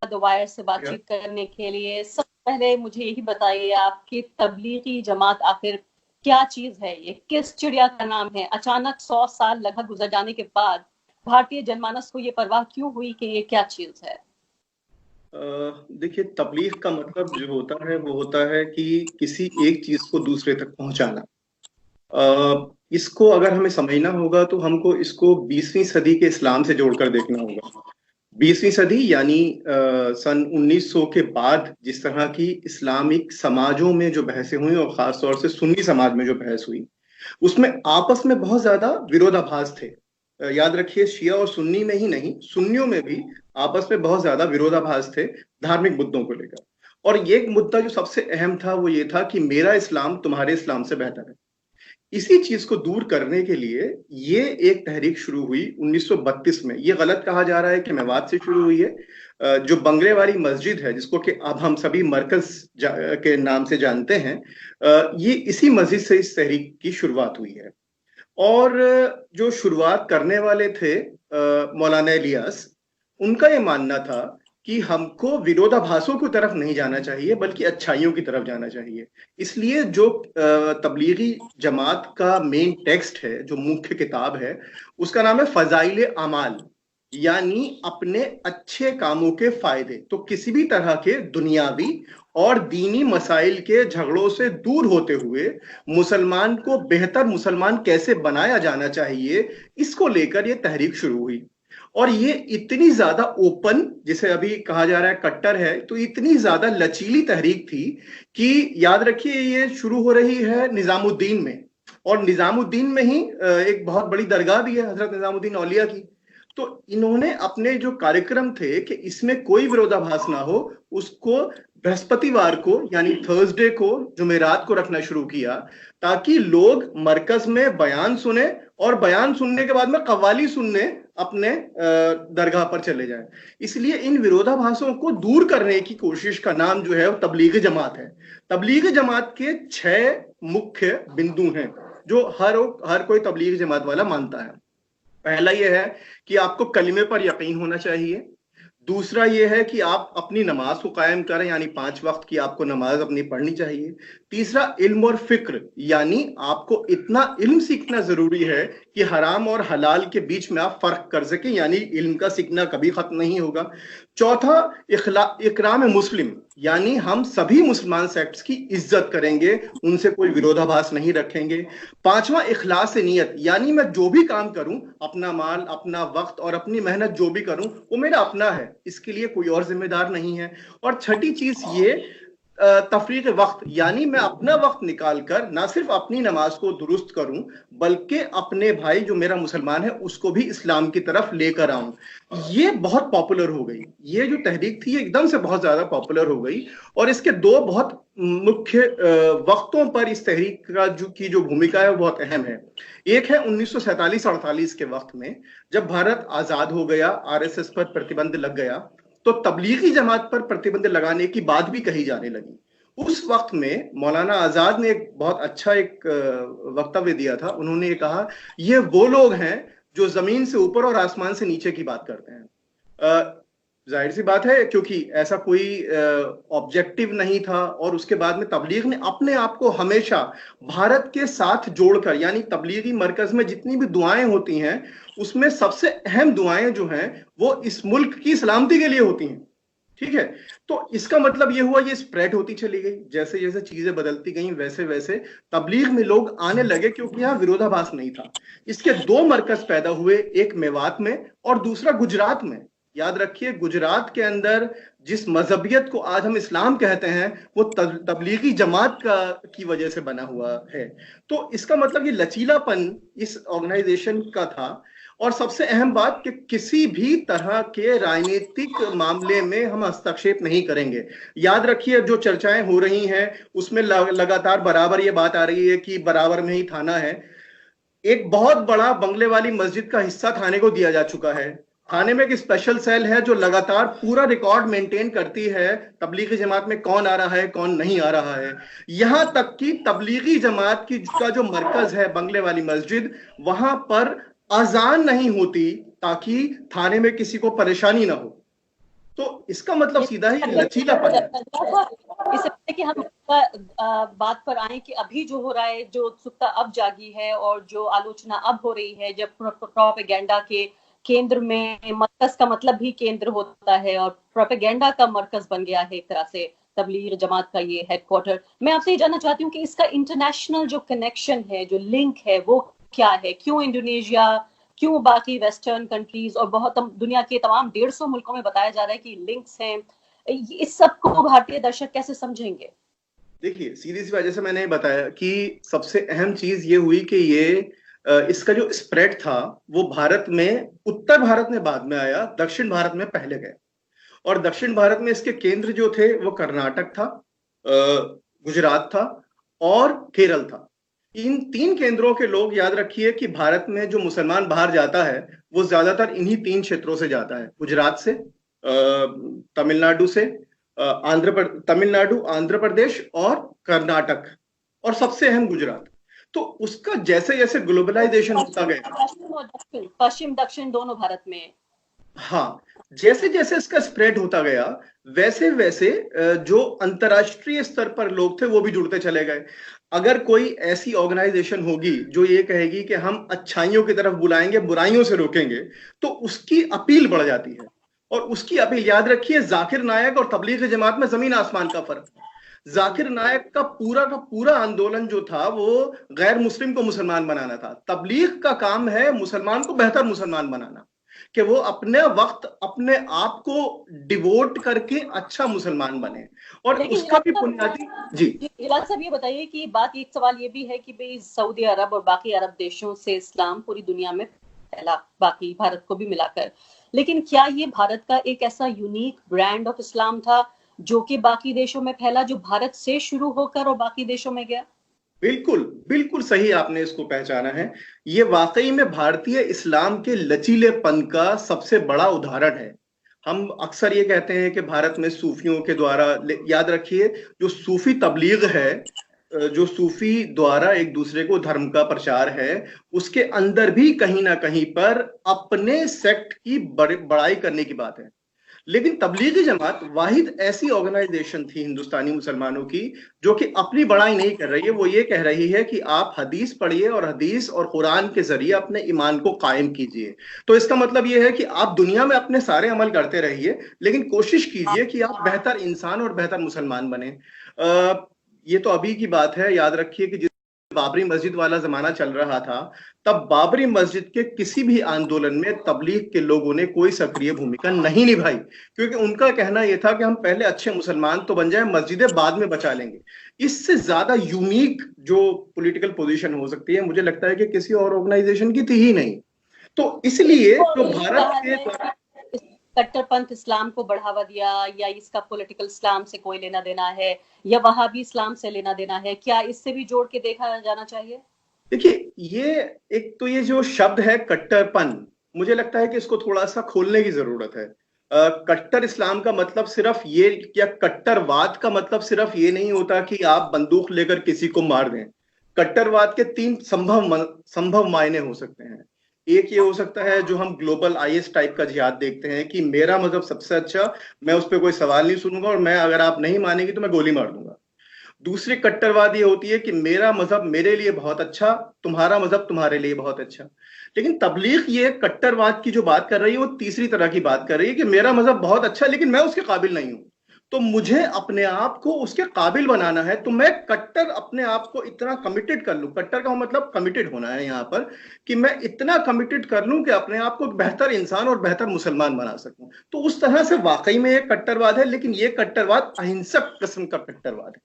The wire से बातचीत करने के लिए। सबसे पहले मुझे यही बताइए आप कि तबलीगी जमात आखिर क्या चीज है, ये किस चिड़िया का नाम है? अचानक 100 साल लगभग गुजर जाने के बाद भारतीय जनमानस को ये परवाह क्यों हुई कि ये क्या चीज है? देखिए, तबलीग का मतलब जो होता है वो होता है कि किसी एक चीज को दूसरे तक पहुंचाना। इसको अगर हमें समझना होगा तो हमको इसको 20वीं सदी के इस्लाम से जोड़कर देखना होगा। 20वीं सदी यानी सन 1900 के बाद जिस तरह की इस्लामिक समाजों में जो बहसें हुई और खास तौर से सुन्नी समाज में जो बहस हुई, उसमें आपस में बहुत ज्यादा विरोधाभास थे। याद रखिए, शिया और सुन्नी में ही नहीं, सुन्नियों में भी आपस में बहुत ज्यादा विरोधाभास थे धार्मिक मुद्दों को लेकर। और ये एक मुद्दा जो सबसे अहम था वो ये था कि मेरा इस्लाम तुम्हारे इस्लाम से बेहतर है। इसी चीज को दूर करने के लिए ये एक तहरीक शुरू हुई 1932 में। ये गलत कहा जा रहा है कि मेवात से शुरू हुई है। जो बंगले वाली मस्जिद है, जिसको कि अब हम सभी मरकज के नाम से जानते हैं, ये इसी मस्जिद से इस तहरीक की शुरुआत हुई है। और जो शुरुआत करने वाले थे मौलाना इलियास, उनका ये मानना था कि हमको विरोधाभासों की तरफ नहीं जाना चाहिए बल्कि अच्छाइयों की तरफ जाना चाहिए। इसलिए जो तबलीगी जमात का मेन टेक्स्ट है, जो मुख्य किताब है, उसका नाम है फजाइल अमाल, यानी अपने अच्छे कामों के फायदे। तो किसी भी तरह के दुनियावी और दीनी मसाइल के झगड़ों से दूर होते हुए मुसलमान को बेहतर मुसलमान कैसे बनाया जाना चाहिए, इसको लेकर यह तहरीक शुरू हुई। और ये इतनी ज्यादा ओपन, जिसे अभी कहा जा रहा है कट्टर है, तो इतनी ज्यादा लचीली तहरीक थी कि याद रखिए ये शुरू हो रही है निजामुद्दीन में, और निजामुद्दीन में ही एक बहुत बड़ी दरगाह भी है हजरत निजामुद्दीन औलिया की। तो इन्होंने अपने जो कार्यक्रम थे कि इसमें कोई विरोधाभास ना हो, उसको बृहस्पतिवार को यानी थर्सडे को, जुमेरात को रखना शुरू किया, ताकि लोग मरकज में बयान सुने और बयान सुनने के बाद में कव्वाली सुनने अपने दरगाह पर चले जाएं। इसलिए इन विरोधाभासों को दूर करने की कोशिश का नाम जो है वो तबलीग जमात है। तबलीग जमात के 6 मुख्य बिंदु हैं जो हर कोई तबलीग जमात वाला मानता है। पहला यह है कि आपको कलिमे पर यकीन होना चाहिए। दूसरा यह है कि आप अपनी नमाज को कायम करें, यानी 5 वक्त की आपको नमाज अपनी पढ़नी चाहिए। तीसरा इल्म और फिक्र, यानी आपको इतना इल्म सीखना जरूरी है कि हराम और हलाल के बीच में आप फर्क कर सकें, यानी इल्म का सीखना कभी खत्म नहीं होगा। चौथा इकराम मुस्लिम, यानी हम सभी मुसलमान सेक्ट्स की इज्जत करेंगे, उनसे कोई विरोधाभास नहीं रखेंगे। पांचवा इखलास नियत, यानी मैं जो भी काम करूं, अपना माल, अपना वक्त और अपनी मेहनत जो भी करूं, वो मेरा अपना है, इसके लिए कोई और जिम्मेदार नहीं है। और छठी चीज ये तफरीक वक्त, यानी मैं अपना वक्त निकाल कर ना सिर्फ अपनी नमाज को दुरुस्त करूं बल्कि अपने भाई जो मेरा मुसलमान है उसको भी इस्लाम की तरफ लेकर आऊं। ये बहुत पॉपुलर हो गई, ये जो तहरीक थी ये एकदम से बहुत ज्यादा पॉपुलर हो गई। और इसके 2 बहुत मुख्य वक्तों पर इस तहरीक का जो भूमिका है वो बहुत अहम है। एक है 1947-48 के वक्त में, जब भारत आजाद हो गया, आरएसएस पर प्रतिबंध लग गया, तो तबलीगी जमात पर प्रतिबंध लगाने की बात भी कही जाने लगी। उस वक्त में मौलाना आजाद ने एक बहुत अच्छा एक वक्तव्य दिया था। उन्होंने ये कहा, ये वो लोग हैं जो जमीन से ऊपर और आसमान से नीचे की बात करते हैं। जाहिर सी बात है, क्योंकि ऐसा कोई ऑब्जेक्टिव नहीं था। और उसके बाद में तबलीग ने अपने आप को हमेशा भारत के साथ जोड़कर, यानी तबलीगी मरकज में जितनी भी दुआएं होती हैं उसमें सबसे अहम दुआएं जो हैं वो इस मुल्क की सलामती के लिए होती हैं। ठीक है, तो इसका मतलब ये हुआ, ये स्प्रेड होती चली गई। जैसे जैसे चीजें बदलती गई वैसे वैसे तबलीग में लोग आने लगे, क्योंकि यहां विरोधाभास नहीं था। इसके 2 मरकज पैदा हुए, एक मेवात में और दूसरा गुजरात में। याद रखिए, गुजरात के अंदर जिस मजहबियत को आज हम इस्लाम कहते हैं वो तबलीगी जमात की वजह से बना हुआ है। तो इसका मतलब ये लचीलापन इस ऑर्गेनाइजेशन का था। और सबसे अहम बात कि किसी भी तरह के राजनीतिक मामले में हम हस्तक्षेप नहीं करेंगे। याद रखिए, जो चर्चाएं हो रही हैं उसमें लगातार बराबर ये बात आ रही है कि बराबर में ही थाना है। एक बहुत बड़ा बंगले वाली मस्जिद का हिस्सा थाने को दिया जा चुका है। थाने में एक स्पेशल सेल है जो लगातार पूरा रिकॉर्ड मेंटेन करती है तबलीगी जमात में कौन आ रहा है कौन नहीं आ रहा है। यहां तक कि तबलीगी जमात का जो मरकज है बंगले वाली मस्जिद, वहां पर अजान नहीं होती ताकि थाने में किसी को परेशानी ना हो। तो इसका मतलब सीधा ही लचीलापन है। इससे पहले कि हम बात पर आए कि अभी जो हो रहा है, जो उत्सुकता अब जागी है और जो आलोचना अब हो रही है, जब प्रोपेगेंडा के केंद्र में, मरकज का मतलब भी केंद्र होता है और प्रोपेगेंडा का मरकज बन गया है एक तरह से तबलीग जमात का ये हेडक्वार्टर। मैं आपसे ये जानना चाहती हूँ कि इसका इंटरनेशनल जो कनेक्शन है, जो लिंक है, वो क्या है? क्यों इंडोनेशिया, क्यों बाकी वेस्टर्न कंट्रीज और बहुत दुनिया के तमाम 150 मुल्कों में बताया जा रहा है कि लिंक्स हैं? इस सब को भारतीय दर्शक कैसे समझेंगे? देखिए, सीधी सी वजह से मैंने बताया कि सबसे अहम चीज ये हुई कि ये इसका जो स्प्रेड था वो भारत में, उत्तर भारत में बाद में आया, दक्षिण भारत में पहले गया। और दक्षिण भारत में इसके केंद्र जो थे वो कर्नाटक था, गुजरात था और केरल था। इन तीन केंद्रों के लोग, याद रखिए कि भारत में जो मुसलमान बाहर जाता है वो ज्यादातर इन्हीं तीन क्षेत्रों से जाता है, गुजरात से, तमिलनाडु से, तमिलनाडु, आंध्र प्रदेश और कर्नाटक, और सबसे अहम गुजरात। तो उसका जैसे जैसे ग्लोबलाइजेशन होता गया, पश्चिम दक्षिण दोनों भारत में, हाँ, जैसे जैसे इसका स्प्रेड होता गया वैसे वैसे जो अंतरराष्ट्रीय स्तर पर लोग थे वो भी जुड़ते चले गए। अगर कोई ऐसी ऑर्गेनाइजेशन होगी जो ये कहेगी कि हम अच्छाइयों की तरफ बुलाएंगे, बुराइयों से रोकेंगे, तो उसकी अपील बढ़ जाती है। और उसकी अपील, याद रखिए, जाकिर नायक और तबलीग जमात में जमीन आसमान का फर्क है। जाकिर नायक का पूरा आंदोलन जो था वो गैर मुस्लिम को मुसलमान बनाना था। तबलीग का काम है मुसलमान को बेहतर मुसलमान बनाना, कि वो अपने वक्त, अपने आप को डिवोट करके अच्छा मुसलमान बने। और उसका भी बुनियादी, जी इलाज साहब, ये बताइए कि बात, एक सवाल ये भी है कि भाई सऊदी अरब और बाकी अरब देशों से इस्लाम पूरी दुनिया में फैला, बाकी भारत को भी मिलाकर, लेकिन क्या ये भारत का एक ऐसा यूनिक ब्रांड ऑफ इस्लाम था जो कि बाकी देशों में फैला, जो भारत से शुरू होकर और बाकी देशों में गया? बिल्कुल बिल्कुल सही आपने इसको पहचाना है। ये वाकई में भारतीय इस्लाम के लचीलेपन का सबसे बड़ा उदाहरण है। हम अक्सर ये कहते हैं कि भारत में सूफियों के द्वारा, याद रखिए, जो सूफी तबलीग है, जो सूफी द्वारा एक दूसरे को धर्म का प्रचार है, उसके अंदर भी कहीं ना कहीं पर अपने सेक्ट की बड़ाई करने की बात है। लेकिन तबलीगी जमात वाहिद ऐसी ऑर्गेनाइजेशन थी हिंदुस्तानी मुसलमानों की जो कि अपनी बड़ाई नहीं कर रही है। वो ये कह रही है कि आप हदीस पढ़िए और हदीस और कुरान के जरिए अपने ईमान को कायम कीजिए। तो इसका मतलब ये है कि आप दुनिया में अपने सारे अमल करते रहिए, लेकिन कोशिश कीजिए कि आप बेहतर इंसान और बेहतर मुसलमान बने। ये तो अभी की बात है। याद रखिए कि बाबरी मस्जिद वाला जमाना चल रहा था, तब बाबरी मस्जिद के किसी भी आंदोलन में तबलीग के लोगों ने कोई सक्रिय भूमिका नहीं निभाई, क्योंकि उनका कहना यह था कि हम पहले अच्छे मुसलमान तो बन जाएं, मस्जिदें बाद में बचा लेंगे। इससे ज्यादा यूनिक जो पॉलिटिकल पोजीशन हो सकती है, मुझे लगता है कि किसी और ऑर्गेनाइजेशन की थी ही नहीं। तो इसलिए जो भारत के कट्टरपंथ इस्लाम को बढ़ावा दिया, या इसका पॉलिटिकल इस्लाम से कोई लेना देना है, या वहाबी इस्लाम से लेना देना है, क्या इससे भी जोड़ के देखा जाना चाहिए? देखिए, ये एक तो ये जो शब्द है कट्टरपन, मुझे लगता है कि इसको थोड़ा सा खोलने की जरूरत है। कट्टर इस्लाम का मतलब सिर्फ ये, या कट्टरवाद का मतलब सिर्फ ये नहीं होता कि आप बंदूक लेकर किसी को मार दें। कट्टरवाद के तीन संभव मायने हो सकते हैं। एक ये हो सकता है जो हम ग्लोबल आईएस टाइप का जिहाद देखते हैं कि मेरा मजहब सबसे अच्छा, मैं उस पर कोई सवाल नहीं सुनूंगा और मैं, अगर आप नहीं मानेंगे तो मैं गोली मार दूंगा। दूसरी कट्टरवाद ये होती है कि मेरा मजहब मेरे लिए बहुत अच्छा, तुम्हारा मजहब तुम्हारे लिए बहुत अच्छा। लेकिन तबलीग ये कट्टरवाद की जो बात कर रही है वो तीसरी तरह की बात कर रही है कि मेरा मजहब बहुत अच्छा लेकिन मैं उसके काबिल नहीं हूं, तो मुझे अपने आप को उसके काबिल बनाना है, तो मैं कट्टर अपने आप को इतना कमिटेड कर लूं। कट्टर का मतलब कमिटेड होना है यहाँ पर, कि मैं इतना कमिटेड कर लूं कि अपने आप को बेहतर इंसान और बेहतर मुसलमान बना सकूं। तो उस तरह से वाकई में एक कट्टरवाद है, लेकिन ये कट्टरवाद अहिंसक किस्म का कट्टरवाद है।